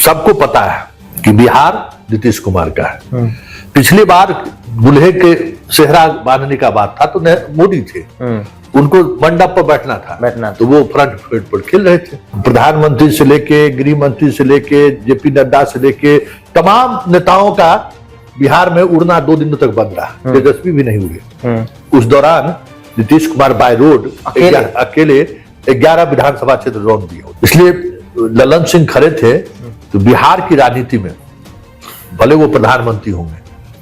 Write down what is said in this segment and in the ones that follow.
सबको पता है कि बिहार नीतीश कुमार का है। पिछली बार दूल्हे के सेहरा बांधने का बात था तो मोदी थे, उनको मंडप पर बैठना था तो वो फ्रंट फीट पर खेल रहे थे। प्रधानमंत्री से लेके गृह मंत्री से लेके जेपी नड्डा से लेके तमाम नेताओं का बिहार में उड़ना 2 दिनों तक बंद रहा, तेजस्वी भी नहीं उड़े। उस दौरान नीतीश कुमार बाय रोड अकेले 11 विधानसभा क्षेत्र रौंद दिया। इसलिए ललन सिंह खड़े थे तो बिहार की राजनीति में भले वो प्रधानमंत्री होंगे,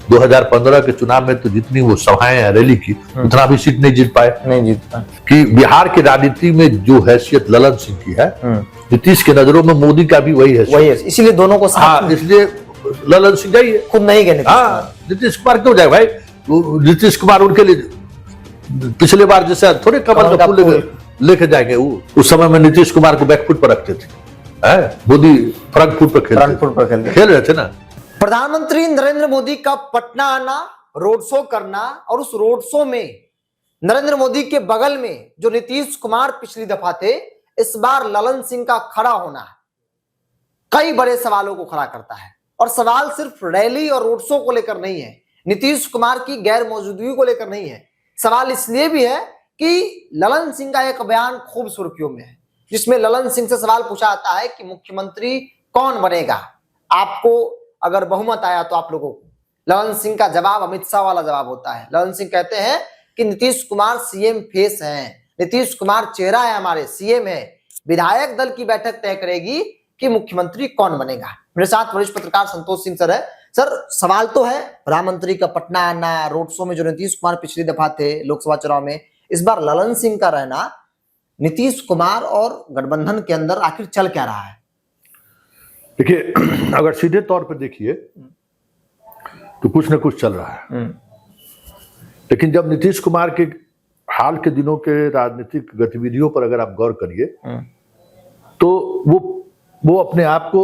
2015 के चुनाव में तो जितनी वो सभाएं रैली की उतना भी सीट नहीं जीत पाए कि बिहार की राजनीति में जो हैसियत ललन सिंह की है, नीतीश के नजरों में मोदी का भी वही है। इसीलिए दोनों को हाँ, इसलिए ललन सिंह जाइए, खुद नहीं गए। हाँ, नीतीश कुमार क्यों जाए भाई? नीतीश कुमार उनके लिए पिछले बार जैसे थोड़े कमल का फूल लेके जाएंगे, उस समय में नीतीश कुमार को बैकफुट पर रखते थे, मोदी फ्रंट फुट पर खेल रहे थे ना। प्रधानमंत्री नरेंद्र मोदी का पटना आना, रोड शो करना और उस रोड शो में नरेंद्र मोदी के बगल में जो नीतीश कुमार पिछली दफा थे, इस बार ललन सिंह का खड़ा होना कई बड़े सवालों को खड़ा करता है। और सवाल सिर्फ रैली और रोड शो को लेकर नहीं है, नीतीश कुमार की गैर मौजूदगी को लेकर नहीं है। सवाल इसलिए भी है कि ललन सिंह का एक बयान खूब सुर्खियों में है, जिसमें ललन सिंह से सवाल पूछा जाता है कि मुख्यमंत्री कौन बनेगा, आपको अगर बहुमत आया तो आप लोगों को। ललन सिंह का जवाब अमित शाह वाला जवाब होता है। ललन सिंह कहते हैं कि नीतीश कुमार सीएम फेस हैं, नीतीश कुमार चेहरा है, हमारे सीएम है, विधायक दल की बैठक तय करेगी कि मुख्यमंत्री कौन बनेगा। मेरे साथ वरिष्ठ पत्रकार संतोष सिंह सर है। सर, सवाल तो है प्रधानमंत्री का पटना आना, रोड शो में जो नीतीश कुमार पिछली दफा थे लोकसभा चुनाव में, इस बार ललन सिंह का रहना, नीतीश कुमार और गठबंधन के अंदर आखिर चल क्या रहा है? देखिए, अगर सीधे तौर पर देखिए तो कुछ न कुछ चल रहा है, लेकिन जब नीतीश कुमार के हाल के दिनों के राजनीतिक गतिविधियों पर अगर आप गौर करिए तो वो अपने आप को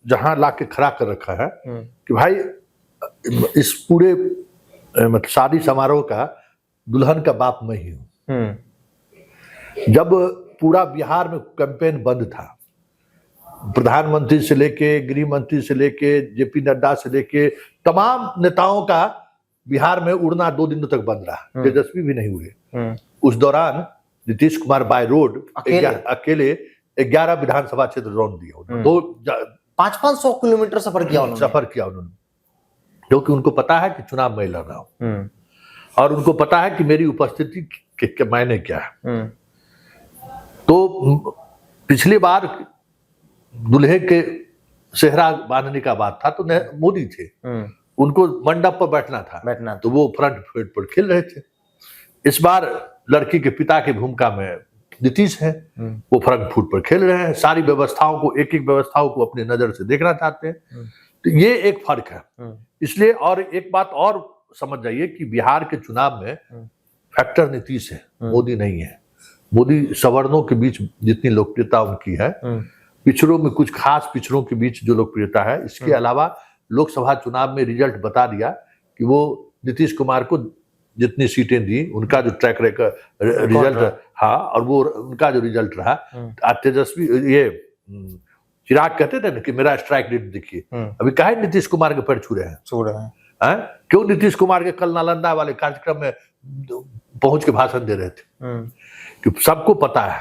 जहां लाके खड़ा कर रखा है कि भाई इस पूरे मतलब शादी समारोह का दुल्हन का बाप मैं ही हूं। जब पूरा बिहार में कैंपेन बंद था, प्रधानमंत्री से लेके गृह मंत्री से लेके जेपी नड्डा से लेके तमाम नेताओं का बिहार में उड़ना 2 दिनों तक बंद रहा, तेजस्वी भी नहीं उड़े। उस दौरान नीतीश कुमार बाय रोड अकेले 11 विधानसभा क्षेत्र रौंद दिया। 500 किलोमीटर सफर किया उन्होंने, क्योंकि उनको पता है कि चुनाव मैं लड़ रहा हूं और उनको पता है कि मेरी उपस्थिति के मायने क्या है। तो पिछली बार दूल्हे के सेहरा बांधने का बात था तो मोदी थे, उनको मंडप पर बैठना था तो वो फ्रंट फीट पर खेल रहे थे। इस बार लड़की के पिता की भूमिका में नीतीश है, वो फ्रंट फुट पर खेल रहे हैं, सारी व्यवस्थाओं को एक व्यवस्थाओं को अपनी नजर से देखना चाहते हैं। तो ये एक फर्क है। इसलिए और एक बात और समझ जाइए कि बिहार के चुनाव में फैक्टर नीतीश है, मोदी नहीं है। मोदी सवर्णों के बीच जितनी लोकप्रियता उनकी है, पिछड़ों में कुछ खास पिछड़ों के बीच जो लोकप्रियता है, इसके अलावा लोकसभा चुनाव में रिजल्ट बता दिया कि वो नीतीश कुमार को जितनी सीटें दी, उनका जो ट्रैक रिजल्ट, हाँ, और वो उनका जो रिजल्ट रहा, तेजस्वी ये चिराग कहते थे ना कि मेरा स्ट्राइक रेट देखिए, अभी काहे नीतीश कुमार के पैर छू रहे हैं। क्यों नीतीश कुमार के कल नालंदा वाले कार्यक्रम में पहुंच के भाषण दे रहे थे कि सबको पता है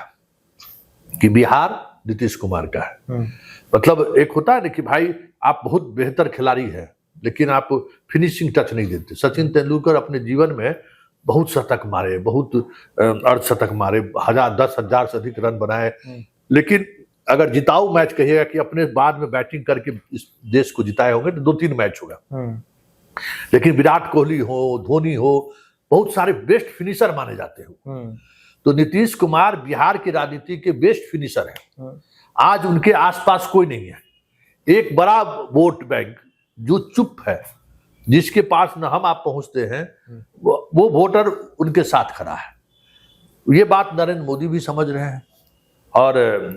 कि बिहार नीतीश कुमार का है। मतलब एक होता है ना कि भाई आप बहुत बेहतर खिलाड़ी है लेकिन आप फिनिशिंग टच नहीं देते। सचिन तेंदुलकर अपने जीवन में बहुत शतक मारे, बहुत अर्धशतक मारे, 10,000 से अधिक रन बनाए, लेकिन अगर जिताऊ मैच कहिएगा कि अपने बाद में बैटिंग करके इस देश को जिताए होंगे तो 2-3 मैच होगा। लेकिन विराट कोहली हो, धोनी हो, बहुत सारे बेस्ट फिनिशर माने जाते हो। तो नीतीश कुमार बिहार की राजनीति के बेस्ट फिनिशर हैं। आज उनके आसपास कोई नहीं है। एक बड़ा वोट बैंक जो चुप है, जिसके पास न हम आप पहुंचते हैं, वो वोटर उनके साथ खड़ा है। ये बात नरेंद्र मोदी भी समझ रहे हैं और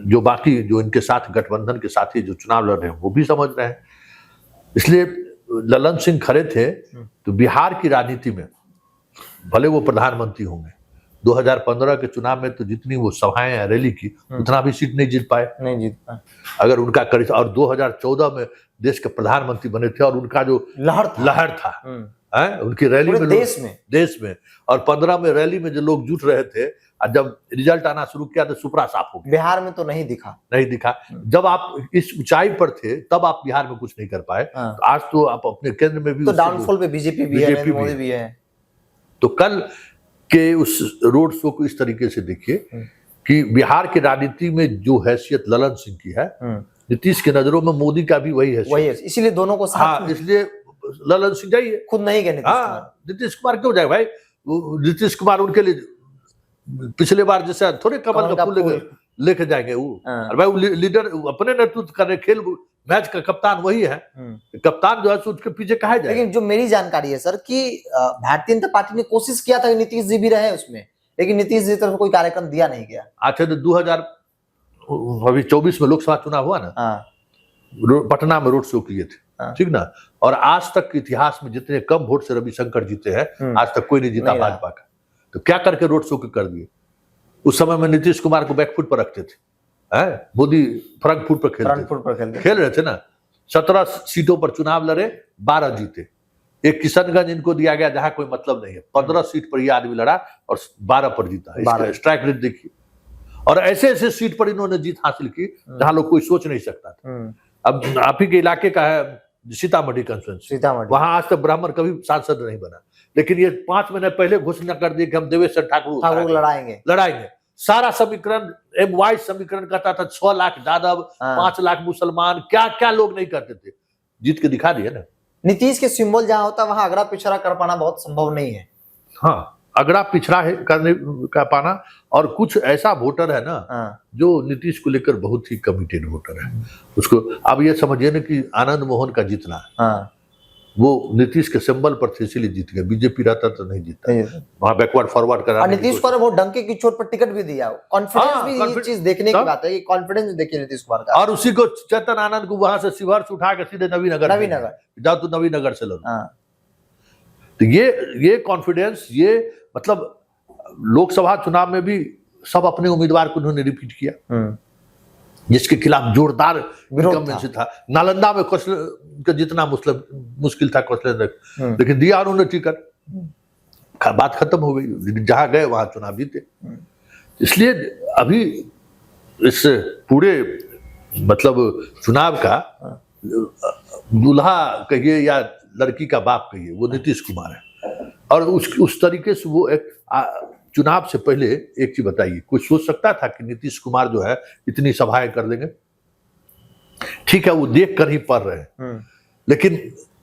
जो बाकी जो इनके साथ गठबंधन के साथी जो चुनाव लड़ रहे हैं वो भी समझ रहे हैं। इसलिए ललन सिंह खड़े थे तो बिहार की राजनीति में भले वो प्रधानमंत्री होंगे, 2015 के चुनाव में तो जितनी वो सभाएं हैं रैली की, उतना भी सीट नहीं जीत पाए। अगर उनका और 2014 में देश के प्रधानमंत्री बने थे और उनका जो लहर था उनकी रैली में देश में और 15 में रैली में जो लोग जुट रहे थे, और जब रिजल्ट आना शुरू किया तो सुपरा साफ हो गया। बिहार में तो नहीं दिखा। जब आप इस ऊंचाई पर थे तब आप बिहार में कुछ नहीं कर पाए। तो आज तो आप अपने केंद्र में भी तो डाउनफॉल पे बीजेपी भी है, नरेंद्र मोदी भी है। तो कल के उस रोड शो को इस तरीके से देखिए कि बिहार की राजनीति में जो हैसियत ललन सिंह की है, नीतीश की नजरों में मोदी का भी वही है। इसीलिए दोनों को साथ इसलिए ललन सिंह जाइए, खुद नहीं गए नीतीश कुमार क्यों जाए भाई? नीतीश कुमार उनके लिए पिछले बार जैसे थोड़े कमल का फूल लेके जाएंगे वो। भाई लीडर अपने नेतृत्व कर रहे, खेल मैच का कप्तान वही है। कप्तान जो है उसके पीछे कहा जाए। लेकिन जो मेरी जानकारी है सर कि भारतीय जनता पार्टी ने कोशिश किया था कि नीतीश जी भी रहे उसमें, लेकिन नीतीश जी तरफ कोई कार्यक्रम दिया नहीं गया। अच्छा, तो 2024 में लोकसभा चुनाव हुआ ना, पटना में रोड शो किए थे, ठीक ना? और आज तक के इतिहास में जितने कम वोट से रविशंकर जीते हैं, आज तक कोई नहीं जीता भाजपा का। तो क्या करके रोड शो कर दिए? उस समय में नीतीश कुमार को बैकफुट पर रखते थे, मोदी फ्रंट फुट पर खेल रहे थे ना। 17 सीटों पर चुनाव लड़े, 12 जीते। एक किशनगंज इनको दिया गया जहां कोई मतलब नहीं है, 15 सीट पर ये आदमी लड़ा और 12 पर जीता। स्ट्राइक रेट देखिए। और ऐसे ऐसे सीट पर इन्होंने जीत हासिल की जहां लोग कोई सोच नहीं सकता था। अब आप ही के इलाके का है सीतामढ़ी कंस्टिट्यूएंसी, वहां आज तक ब्राह्मण कभी सांसद नहीं बना, लेकिन ये 5 महीने पहले घोषणा कर दी कि हम देवेश ठाकुर लड़ाएंगे। सारा समीकरण MY समीकरण कहता था 6 लाख यादव, 5 लाख मुसलमान, क्या क्या लोग नहीं करते थे, जीत के दिखा दिए ना। नीतीश के सिंबल जहां होता है वहां अगड़ा पिछड़ा कर पाना बहुत संभव नहीं है। हाँ, अगड़ा पिछड़ा है करने का पाना। और कुछ ऐसा वोटर है ना जो नीतीश को लेकर बहुत ही कमिटेड वोटर है। उसको अब ये समझिए ना कि आनंद मोहन का जीतना, वो नीतीश के सिंबल पर थे इसीलिए जीत गए। बीजेपी रहता तो नहीं जीता, वहां बैकवर्ड फॉरवर्ड करा। नीतीश कुमार वो डंके की चोट पर टिकट भी दिया। कॉन्फिडेंस भी ये चीज देखने की बात है, ये कॉन्फिडेंस देखिए नीतीश कुमार का। और उसी को चेतन आनंद को वहां से शिवहर से उठा के सीधे नवीनगर जाओ, तो नवीनगर से लड़ो। तो ये कॉन्फिडेंस, ये मतलब लोकसभा चुनाव में भी सब अपने उम्मीदवार को उन्होंने रिपीट किया, जिसके खिलाफ जोरदार इनकम्बेंसी था। नालंदा में कौशल जितना मुश्किल था कौशल, लेकिन दिया उन्होंने टिकट, बात खत्म हो गई। जहां गए वहां चुनाव जीते। इसलिए अभी इस पूरे मतलब चुनाव का दूल्हा कहिए या लड़की का बाप कहिए, वो नीतीश कुमार है। और उस तरीके से वो एक चुनाव से पहले एक चीज बताइए, कोई सोच सकता था कि नीतीश कुमार जो है इतनी सभाएं कर देंगे? ठीक है, वो देख कर ही पढ़ रहे हैं, लेकिन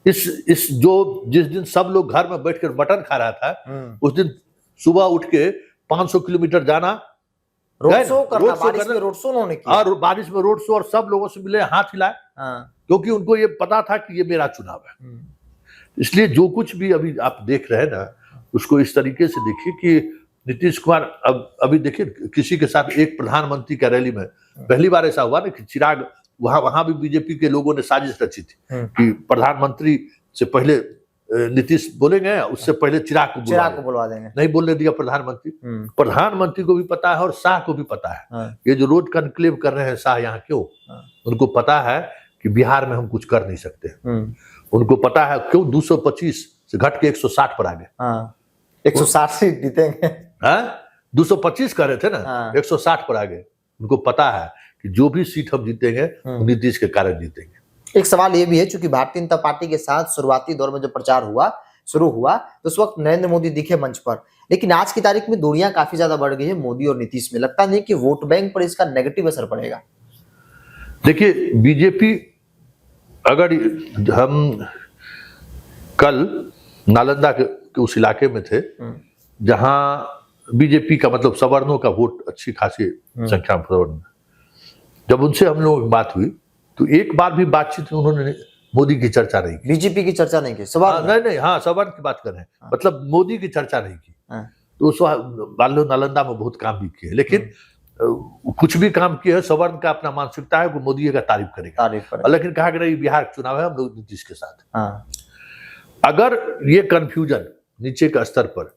जिस दिन सब लोग घर में बैठकर मटन खा रहा था, उस दिन सुबह उठ के 500 किलोमीटर जाना, रोड शो करना, बारिश में रोड शो उन्होंने किया। और बारिश में रोड शो, और सब लोगों से मिले, हाथ हिलाए, क्योंकि उनको ये पता था कि ये मेरा चुनाव है। इसलिए जो कुछ भी अभी आप देख रहे हैं ना, उसको इस तरीके से देखिए कि नीतीश कुमार अभी देखिए किसी के साथ एक प्रधानमंत्री का रैली में पहली बार ऐसा हुआ ना कि चिराग, वहां भी बीजेपी के लोगों ने साजिश रची थी कि प्रधानमंत्री से पहले नीतीश बोलेंगे, उससे पहले चिराग को बुलवा देंगे। नहीं बोलने दिया प्रधानमंत्री। प्रधानमंत्री को भी पता है और शाह को भी पता है ये जो रोड कन्क्लेव कर रहे हैं शाह यहाँ क्यों, उनको पता है कि बिहार में हम कुछ कर नहीं सकते। उनको पता है क्यों 225 से घट के 160 पर आ गए। 160 सीट जीतेंगे, 225 कर रहे थे ना, 160 पर आ गए। उनको पता है कि जो भी सीट हम जीतेंगे नीतीश के कारण जीतेंगे। एक सवाल ये भी है, चूंकि भारतीय जनता पार्टी के साथ शुरुआती दौर में जो प्रचार शुरू हुआ तो उस वक्त नरेंद्र मोदी दिखे मंच पर, लेकिन आज की तारीख में दूरियां काफी ज्यादा बढ़ गई है मोदी और नीतीश में। लगता नहीं कि वोट बैंक पर इसका नेगेटिव असर पड़ेगा? देखिए, बीजेपी, अगर हम कल नालंदा के उस इलाके में थे जहां बीजेपी का मतलब सवर्णों का वोट अच्छी खासी संख्या में, जब उनसे हम लोगों की बात हुई तो एक बार भी बातचीत में उन्होंने मोदी की चर्चा नहीं की, बीजेपी की चर्चा नहीं की, नहीं, हाँ, सवर्ण की बात कर रहे हैं, मतलब मोदी की चर्चा नहीं की। तो उस नालंदा में बहुत काम भी किए, लेकिन कुछ भी काम किया है, सवर्ण का अपना मानसिकता है, वो मोदी का तारीफ करेगा। लेकिन कहा कि नहीं, बिहार चुनाव है, हम लोग नीतीश के साथ। अगर ये कंफ्यूजन नीचे के स्तर पर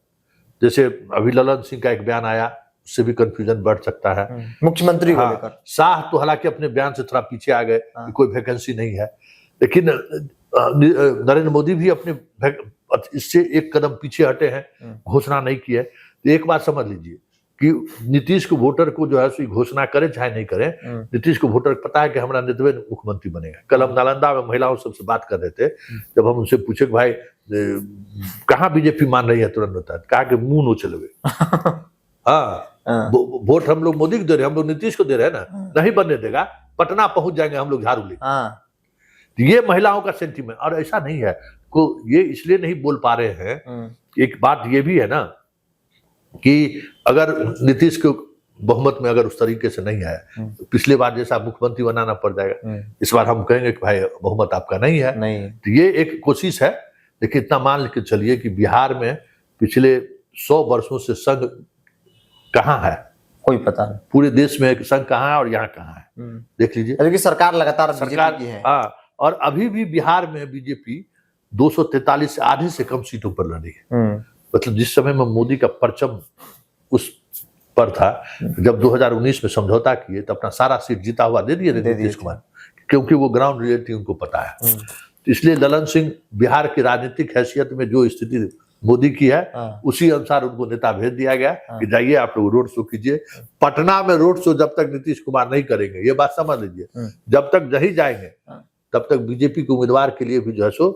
जैसे अभी ललन सिंह का एक बयान आया, उससे भी कंफ्यूजन बढ़ सकता है मुख्यमंत्री को लेकर। शाह तो हालांकि अपने बयान से थोड़ा पीछे आ गए कि कोई वैकेंसी नहीं है, लेकिन नरेंद्र मोदी भी अपने इससे एक कदम पीछे हटे हैं, घोषणा नहीं की है। तो एक बात समझ लीजिए कि नीतीश को वोटर को जो है घोषणा करे चाहे नहीं करे, नीतीश को वोटर को पता है कि हमारा नेतृत्व में मुख्यमंत्री बनेगा। कल हम नालंदा में महिलाओं सबसे बात कर रहे थे, जब हम उनसे पूछे कि भाई कहाँ बीजेपी मान रही है, तुरंत होता है कहा कि मुंह नो चलवे। हाँ, वोट हम लोग मोदी को दे रहे हैं, हम लोग नीतीश को दे रहे हैं ना, नहीं बनने देगा, पटना पहुंच जाएंगे हम लोग झाड़ू लेके। ये महिलाओं का सेंटीमेंट। और ऐसा नहीं है को ये इसलिए नहीं बोल पा रहे हैं, एक बात ये भी है ना कि अगर नीतीश को बहुमत में अगर उस तरीके से नहीं आया, तो पिछले बार जैसा मुख्यमंत्री बनाना पड़ जाएगा। इस बार हम कहेंगे कि भाई बहुमत आपका नहीं है, तो ये एक कोशिश है। लेकिन इतना मान के चलिए कि बिहार में पिछले 100 वर्षों से संघ कहाँ है, कोई पता नहीं। पूरे देश में संघ कहाँ है और यहाँ कहाँ है, देख लीजिए। सरकार लगातार सरकार की है। और अभी भी बिहार में बीजेपी 243 से आधे से कम सीटों पर लड़ी है। मतलब जिस समय में मोदी का परचम उस पर था, जब 2019 में समझौता किए तो अपना सारा सीट जीता हुआ दे दिए नीतीश कुमार, क्योंकि वो ग्राउंड रियलिटी उनको पता है। इसलिए ललन सिंह बिहार की राजनीतिक हैसियत में जो स्थिति मोदी की है, उसी अनुसार उनको नेता भेज दिया गया कि जाइए आप लोग रोड शो कीजिए। पटना में रोड शो जब तक नीतीश कुमार नहीं करेंगे, ये बात समझ लीजिए, जब तक नहीं जाएंगे तब तक बीजेपी के उम्मीदवार के लिए भी जो है सो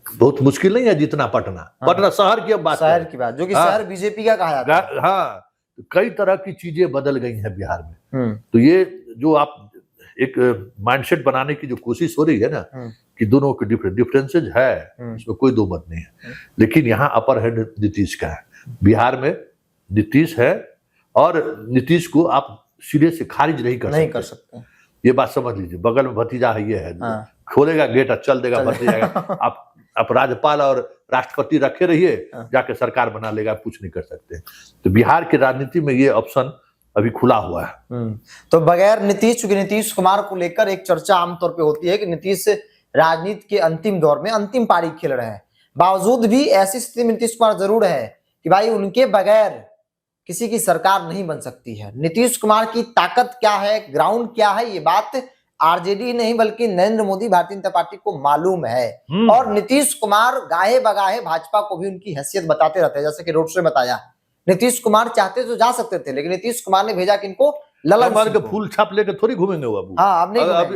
बहुत मुश्किल नहीं है जितना पटना शहर की अब बात, शहर की बात, जो कि शहर बीजेपी का कहा जाता है। हाँ, कई तरह की चीजें बदल गई हैं बिहार में। तो ये जो आप एक माइंडसेट बनाने की जो कोशिश हो रही है ना, कि दोनों के डिफरेंसेज है, इसमें कोई दो मत नहीं है। लेकिन यहाँ अपर हैंड नीतीश का है। बिहार में नीतीश है और नीतीश को आप सिरे से खारिज नहीं कर सकते। ये बात समझ लीजिए। बगल में भतीजा है, ये है, खोलेगा गेट और चल देगा भतीजा। आप राज्यपाल और राष्ट्रपति रखे रहिए, जाके सरकार बना लेगा, कुछ नहीं कर सकते। तो बिहार की राजनीति में ये ऑप्शन अभी खुला हुआ है। तो बगैर नीतीश, चूंकि नीतीश कुमार को लेकर एक चर्चा आमतौर पे होती है कि नीतीश राजनीति के अंतिम दौर में अंतिम पारी खेल रहे हैं, बावजूद भी ऐसी स्थिति में नीतीश कुमार जरूर है कि भाई उनके बगैर किसी की सरकार नहीं बन सकती है। नीतीश कुमार की ताकत क्या है, ग्राउंड क्या है, ये बात आरजेडी नहीं बल्कि नरेंद्र मोदी भारतीय जनता पार्टी को मालूम है। और नीतीश कुमार गाहे बगाहे भाजपा को भी उनकी हैसियत बताते रहते हैं। जैसे कि रोड शो में बताया, नीतीश कुमार चाहते तो जा सकते थे, लेकिन नीतीश कुमार ने भेजा कि इनको ललन सिंह को। फूल छाप लेकर थोड़ी घूमेंगे वो।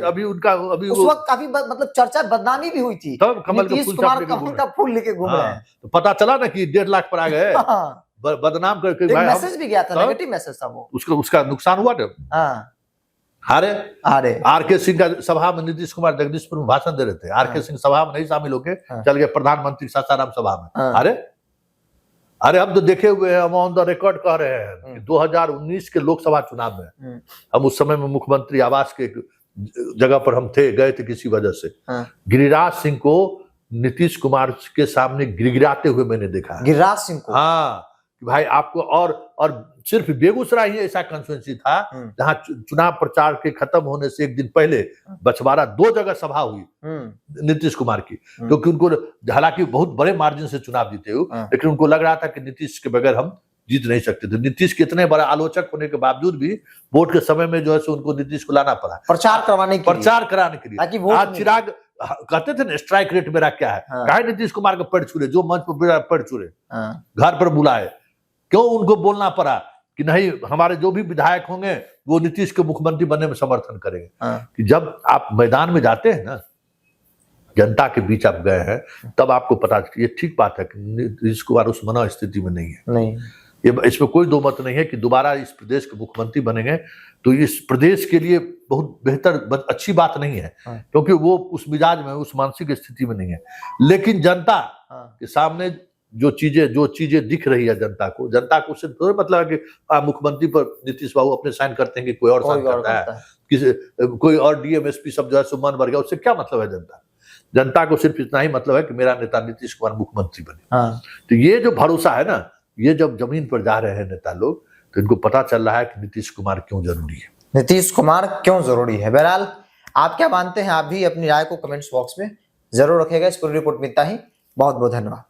अभी उनका उस वक्त काफी मतलब चर्चा बदनामी भी हुई थी, नीतीश कुमार कमल का फूल लेके घूम रहे हैं। तो पता चला ना कि 1.5 लाख पर आ गए, बदनाम करके। मैसेज भी गया था, नेगेटिव मैसेज था वो, उसका नुकसान हुआ ना। हारे आर.के. सिंह का सभा में नीतीश कुमार जगदीशपुर में भाषण दे रहे थे। आर.के. सिंह सभा में नहीं शामिल होके चल गए प्रधानमंत्री सासाराम सभा में। अरे हम तो देखे हुए हैं, हम ऑन द रिकॉर्ड कह रहे हैं कि 2019 के लोकसभा चुनाव में हम उस समय में मुख्यमंत्री आवास के जगह पर हम गए थे किसी वजह से। गिरिराज सिंह को नीतीश कुमार के सामने गिड़गिड़ाते हुए मैंने देखा। गिरिराज सिंह को? हाँ, भाई आपको और सिर्फ बेगूसराय ही ऐसा कॉन्स्टिट्यूएंसी था जहां चुनाव प्रचार के खत्म होने से एक दिन पहले बछवाड़ा 2 जगह सभा हुई नीतीश कुमार की, क्योंकि उनको हालांकि बहुत बड़े मार्जिन से चुनाव जीते हुए, लेकिन उनको लग रहा था कि नीतीश के बगैर हम जीत नहीं सकते थे। नीतीश के इतने बड़ा आलोचक होने के बावजूद भी वोट के समय में जो है उनको नीतीश को लाना पड़ा प्रचार कराने के लिए। आज चिराग कहते थे ना, स्ट्राइक रेट मेरा क्या है, कहे नीतीश कुमार को पेड़ छुरे, जो मंच पर पेड़ छुरे, घर पर बुलाए, क्यों उनको बोलना पड़ा कि नहीं हमारे जो भी विधायक होंगे वो नीतीश के मुख्यमंत्री बनने में समर्थन करेंगे। कि जब आप मैदान में जाते हैं ना, जनता के बीच आप गए हैं, तब आपको पता ये ठीक बात है कि नीतीश कुमार उस मना स्थिति में नहीं है। ये इसमें कोई दो मत नहीं है कि दोबारा इस प्रदेश के मुख्यमंत्री बनेंगे तो इस प्रदेश के लिए बहुत बेहतर अच्छी बात नहीं है, क्योंकि वो उस मिजाज में, उस मानसिक स्थिति में नहीं है। लेकिन जनता के सामने जो चीजें दिख रही है जनता को सिर्फ थोड़ा मतलब है कि मुख्यमंत्री पर नीतीश बाबू अपने साइन करते हैं कि कोई और साइन करता है, किसी कोई और डीएम-एसपी सब जो है सुमन भर गया, उससे क्या मतलब है? जनता को सिर्फ इतना ही मतलब है कि मेरा नेता नीतीश कुमार मुख्यमंत्री बने। तो ये जो भरोसा है ना, ये जब जमीन पर जा रहे हैं नेता लोग, तो इनको पता चल रहा है कि नीतीश कुमार क्यों जरूरी है। नीतीश कुमार क्यों जरूरी है। बहरहाल आप क्या मानते हैं, आप भी अपनी राय को कमेंट्स बॉक्स में जरूर रखेगा। इस पूरी रिपोर्ट में इतना ही, बहुत बहुत धन्यवाद।